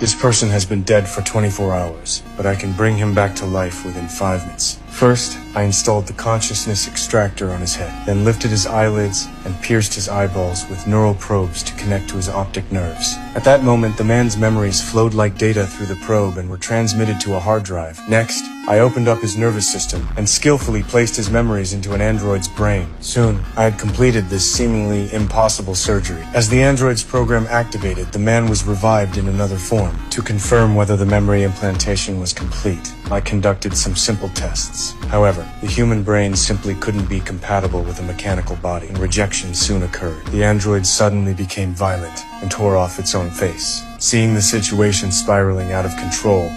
This person has been dead for 24 hours, but I can bring him back to life within 5 minutes. First, I installed the consciousness extractor on his head, then lifted his eyelids and pierced his eyeballs with neural probes to connect to his optic nerves. At that moment, the man's memories flowed like data through the probe and were transmitted to a hard drive. Next, I opened up his nervous system and skillfully placed his memories into an android's brain. Soon, I had completed this seemingly impossible surgery. As the android's program activated, the man was revived in another form. To confirm whether the memory implantation was complete, I conducted some simple tests. However, the human brain simply couldn't be compatible with a mechanical body, and rejection soon occurred. The android suddenly became violent and tore off its own face. Seeing the situation spiraling out of control,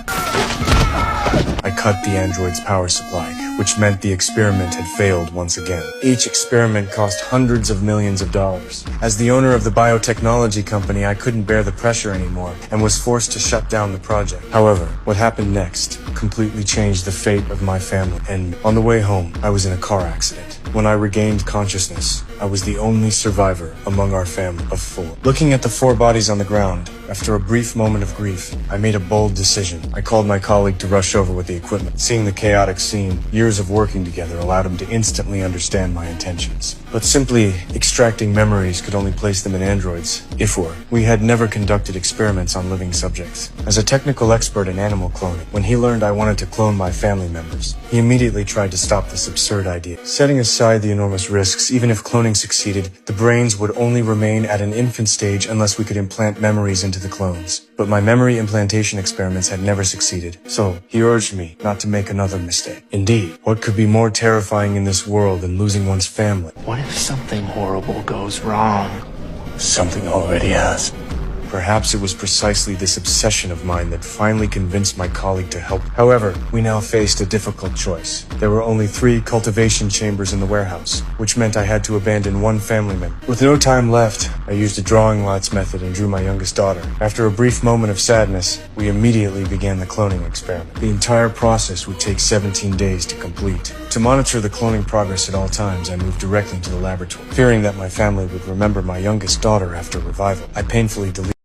I cut the android's power supply, which meant the experiment had failed once again. Each experiment cost hundreds of millions of dollars. As the owner of the biotechnology company, I couldn't bear the pressure anymore and was forced to shut down the project. However, what happened next completely changed the fate of my family and me. On the way home, I was in a car accident. When I regained consciousness, I was the only survivor among our family of 4. Looking at the 4 bodies on the ground, after a brief moment of grief, I made a bold decision. I called my colleague to rush over with the equipment. Seeing the chaotic scene, years of working together allowed him to instantly understand my intentions. But simply extracting memories could only place them in androids. We had never conducted experiments on living subjects. As a technical expert in animal cloning, when he learned I wanted to clone my family members, he immediately tried to stop this absurd idea. Setting aside the enormous risks, even if cloning succeeded, the brains would only remain at an infant stage unless we could implant memories into the clones. But my memory implantation experiments had never succeeded, so he urged me not to make another mistake. Indeed, what could be more terrifying in this world than losing one's family? What if something horrible goes wrong? Something already has. Perhaps it was precisely this obsession of mine that finally convinced my colleague to help. However, we now faced a difficult choice. There were only 3 cultivation chambers in the warehouse, which meant I had to abandon 1 family member. With no time left, I used a drawing lots method and drew my youngest daughter. After a brief moment of sadness, we immediately began the cloning experiment. The entire process would take 17 days to complete. To monitor the cloning progress at all times, I moved directly to the laboratory. Fearing that my family would remember my youngest daughter after revival, I painfully deleted